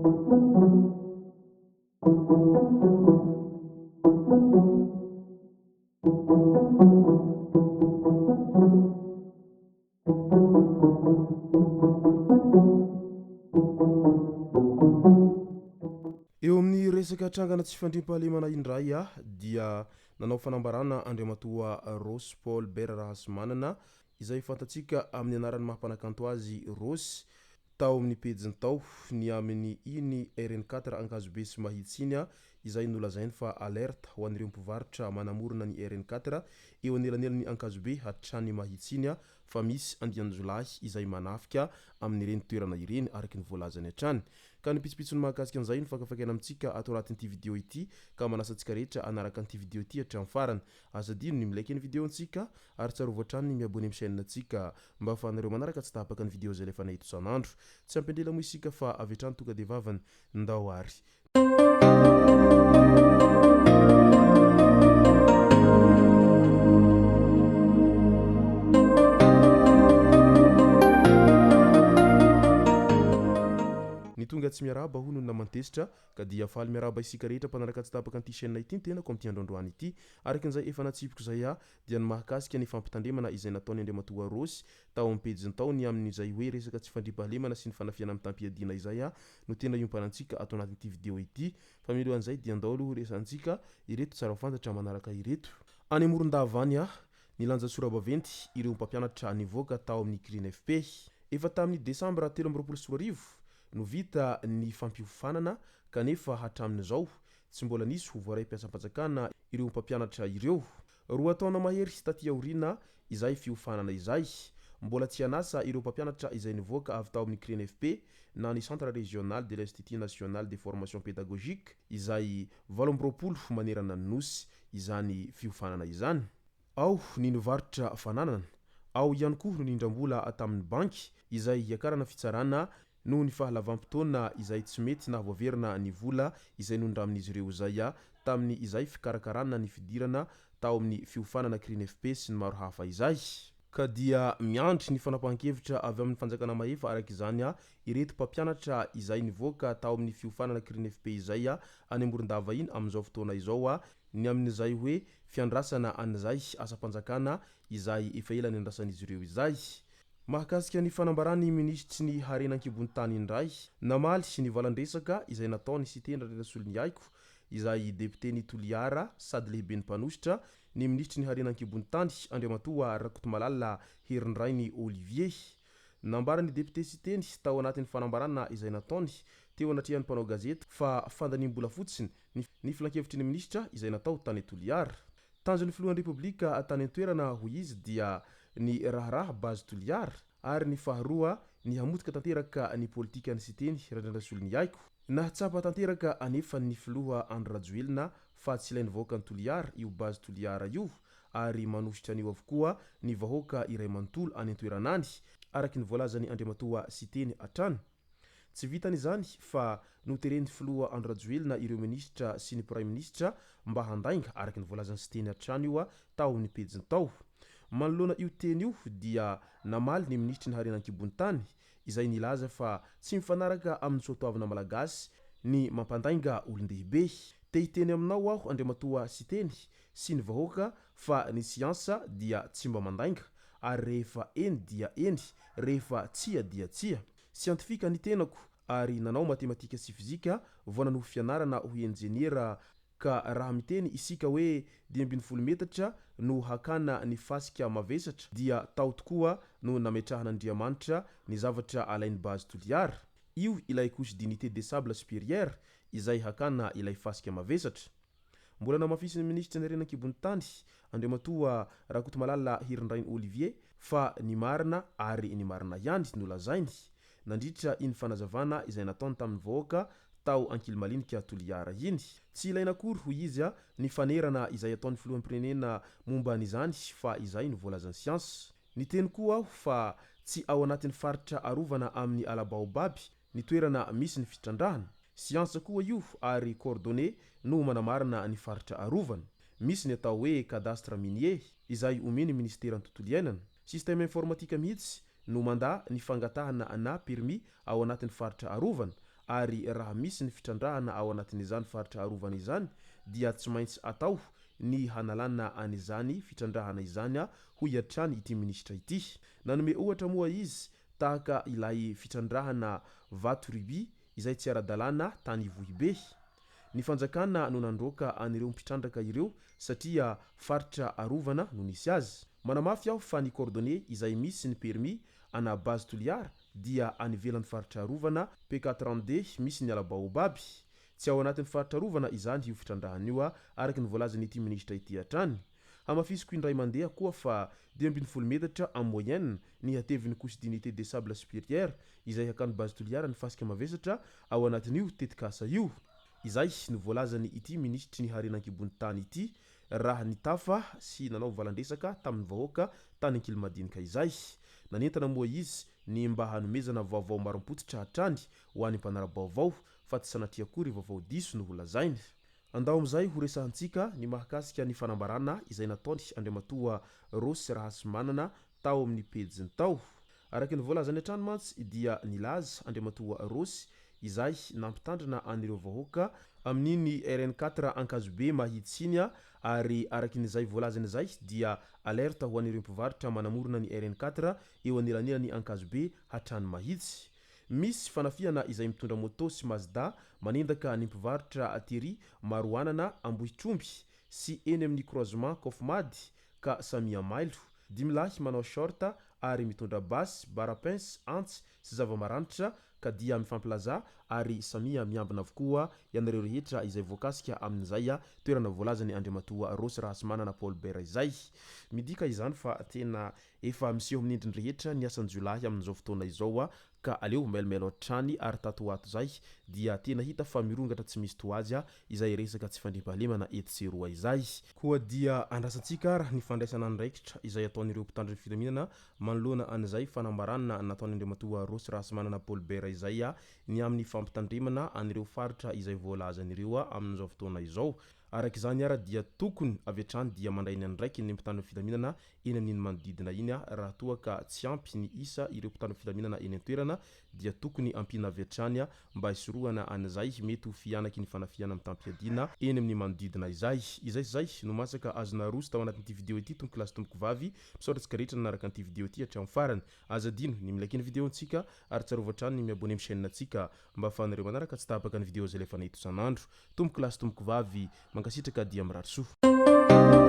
Eo amin'ny resaka trangana tsy fandriam-pahalemana indray dia nanao fanambarana andriamatoa Rossy Paul Berarahasimanana izay fantatsika amin'ny anarany mahampanakanto azy Rossy tao amin'ny pejiny tao ny amin'ny iny RN4 ankazobe sy mahitsiny izay nolazainy fa alerte ho an'ireo mpivarotra manamorona ny RN4 eo anelanelany ankazobe hatrany mahitsiny fa misy andiany jolahy izay manafika amin'ny ireny toerana ireny araky ny voalazany hatrany. Ka ny pitsopitsony mahakasika an'izay ny fakafakena amintsika ato anatin'ity vidéo ity ka manasantsika rehetra anaraka an'ity vidéo ity hatramin'ny farany. Aza dino ny milaiky ny vidéo antsika ary tsarovy hatrany ny miabone amin'ny chaîne antsika mba ahafahanareo manaraka tsy tapaka ny vidéo zay lefa nahito isan'andro. Tsy ampindrela moa isika fa avy hatrany tonga de vavany ndao ary. Tonga tsy miaraba hono namantesitra ka dia faly miaraba isika rehetra mpanaraka tsy tapaka an'ity chaîne ity tena ko amin'ity androandroany ity arakin'izay efa natsipiko zay dia ny mahakasika ny fampitandremana izay nataony andriamatoa Rossy tao amin'ny pejiny tao ny amin'izay hoe resaka tsy fandriam-pahalemana sy ny fanafiana amin'ny tampiadina izay no tena iomparantsika ato anatin'ity vidéo ity fa milohan'izay dia andao aloha resantsika ireto tsara fantatra manaraka ireto. Any Morondava ny lanja sorabaventy ireo mpampianatra nivoaka tao amin'ny CRINFP efa tamin'ny Desambra 2024 no vita ny fampiofanana kanefa hatramin'izao tsy mbola nisy ho voaray mpiasam-panjakana ireo mpampianatra ireo. Roa taona mahery taty aorina izay fiofanana izay mbola tsy anasa ireo mpampianatra izay nivoaka avy tao amin'ny CRINFP na ny Centre Régional de l'Institut National de Formation Pédagogique izay 80 manerana ny nosy izany fiofanana izany. Ao ny nivarotra fananana, ao ihany koa no nindrambola tamin'ny banky izay hiakarana fitsarana no ny fahalavam-potoana izay tsy mety na voaverina ny vola izay nondramin'izy ireo zay tamin'ny izay fikarakarana ny fidirana tao amin'ny fiofanana CRINFP sy ny maro hafa izay. Ka dia miandry ny fanapahan-kevitra avy amin'ny fanjakana mahefa araka izany ireto mpampianatra izay nivoaka tao amin'ny fiofanana CRINFP izay any Morondava iny amin'izao fotoana izao ny amin'izay hoe fiandrasana an'izay asa-panjakana izay efa ela ny andrasan'izy ireo izay. Mahakasika ny fanambarany ministry ny harenan-kibony tany indray namaly ny valandresaka izay nataony sy tena rerasolony aiko izay depute ny Toliara sady lehibe ny mpanositra ny ministry ny harenan-kibony tany andriamatoa Rakotomalala Herindrainy Olivier. Nambarany depute sy teny tao anatin'ny fanambarana izay nataony teo anatrihan'ny mpanao gazety fa fandanimbola fotsiny ny filan-kevitry ny ministra izay natao tany Toliara. Tanjon'ny filohan'ny repoblika tany an-toerana hoy izy dia ny raharaha bazy Toliara ary ny faharoa ny hamotika tanteraka ny politika ny siteny randrandrasolony aiko nahatsapa tanteraka anefa ny filoha Andro Rajoelina fa tsy ilainy vahoaka ny Toliara io bazy Toliara io ary manositra an'io avokoa ny vahoaka iray manontolo any an-toeranany araky ny voalazany andriamatoa siteny hatrany. Tsy vitan'izany fa noteren'ny filoha Andro Rajoelina ireo ministra sy ny prime ministra mba handainga araky ny voalazany siteny hatrany io tao amin'ny pejiny tao. Manoloana io teny io dia namaly ny ministry ny harenan-kibony tany izay nilaza fa tsy mifanaraka amin'ny soatoavana malagasy ny mampandainga olon-dehibe. Te hiteny aminao aho andriamatoa siteny sy ny vahoaka fa ny siansa dia tsy mba mandainga ary rehefa eny dia eny rehefa tsia dia tsia. Siantifika ny tenako ary nanao matematika sy fizika voanano fianarana ho enjeniera ka raha miteny isika hoe 200 metatra no hakana ny fasika mavesatra dia tao tokoa no nametrahana Andriamanitra ny zavatra alainy bazy Toliara. Io ilay couche d'unité des sables supérieurs izay hakana ilay fasika mavesatra. Mbola namafisy ny ministra ny harenan-kibony tany andriamatoa Rakotomalala Herindrainy Olivier fa ny marina ary ny marina ihany no lazainy nandritra iny fanazavana izay nataony tamin'ny vahoaka tao ankilomalinika Toliara iny. Tsy ilaina akory hoy izy ny fanerana izay ataony filohan'ny pirenena momba an'izany fa izay no voalazany siansa. Ny teny koa aho fa tsy ao anatin'ny faritra arovana amin'ny Alabaobaby ny toerana misy ny fitrandrahana. Siansa koa io ary coordonné no manamarina ny faritra arovana. Misy ny atao hoe cadastre minier izay omeny ministeran'ny tontolo iainana. Système informatika mihitsy no manda ny fangatahana na permis ao anatin'ny faritra arovana ary raha misy ny fitrandrahana ao anatin'izany faritra arovana izany dia tsy maintsy atao ny hanalana an'izany fitrandrahana izany ho hiatrany ity ministra ity. Nanome ohatra moa izy tahaka ilay fitrandrahana vato ribi izay tsy ara-dalàna tany Vohibe. Ny fanjakana no nandroaka anireo mpitrandraka ireo satria faritra arovana no nisy azy. Manamafy aho fa ny coordonnées izay misy ny permis ana base toliara dia any ivelan'ny faritra arovana P4D misy ny alabaobaby. Tsy ao anatin'ny faritra arovana izany io fitrandrahana io araka ny voalazany ity ministra ity hatrany. Hamafisiko indray mandeha koa fa 220 metatra en moyenne ny hatevin'ny couche d'unité des sables supérieurs izay hakany base toliara ny fasika mavesatra ao anatin'io tetikasa io. Izay no voalazany ity ministry ny harenan-kibony tany ity raha nitafa sy nanao valandresaka tamin'ny vahoaka tany Ankilmadinika izay. Nanentana moa izy ny mba hanomezana vaovao marom-potitra hatrany ho an'ny mpanara-baovao fa tsy sanatria akory vaovao diso no holazainy. Andao amizay ho resahantsika ny mahakasika ny fanambarana izay nataony Andriamatoa Rossy manana tao amin'ny pejiny tao. Araka ny voalazany hatrany mantsy dia nilaza Andriamatoa Rossy izay nampitandrina anireo vahoaka amin'iny RN4 ankazobe mahitsiny ary arakin'izay voalazany izay dia alerte ho anireo mpivarotra manamorona ny RN4 eo anelanelany ankazobe hatrany mahitsy. Misy fanafiana izay mitondra moto sy Mazda manendaka ny mpivarotra atery maroanana Ambohitromby sy eny amin'ny croisement Kofmady ka Samia mailo. Dimlahy manao shorta ary mitondra basy, barapins, antsy sy zava-maranitra ka dia mifampilaza ary Samia miambina avokoa ianareo rehetra izay voakasika amin'izay toerana voalazany Andriamatoa Rossy manana Paul Bera izay. Midika izany fa tena efa miseho amin'ny endriny rehetra ny asan'ny Jolahy amin'izao fotoana izao ka aleo mailmail hatrany ary tato ato zay dia tena hita fa mirongatra tsy misy toazy izay resaka tsy fandriampahalemana etseroa izay. Koa dia andrasantsika ny fandraisana andraikitra izay ataon'ireo mpitandro ny filaminana manoloana an'izay fanambarana nataony Andriamatoa Rossy manana Paul Bera izay ny amin'ny fampitandremana anireo faritra izay voalazan'ireo amin'izao fotoana izao. Araka izany ara dia tokony avy hatrany dia mandray ny andraiky ny mpitandro ny filaminana eny amin'iny manodidina iny raha toa ka tsy ampy ny isa ireo mpitandro ny filaminana eny an-toerana dia tokony ampina avy hatrany mba hisorohana an'izay mety ho fianaky ny fanafiana amin'ny tampiadina eny amin'ny manodidina izay. Izay no masaka azona roso tao anatin'ity video ity tompoko lasy tompoko vavy misaotratsika rehetra nanaraka an'ity video ity hatramin'ny farany. Aza dino ny milaiky ny video antsika ary tsarova hatrany ny miabone amin'ny chaîne antsika mba ahafahanareo manaraka tsy tapaka ny video zay lefa nahito isan'andro. Tompoko lasy tompoko vavy mankasitraka dia mirary soa.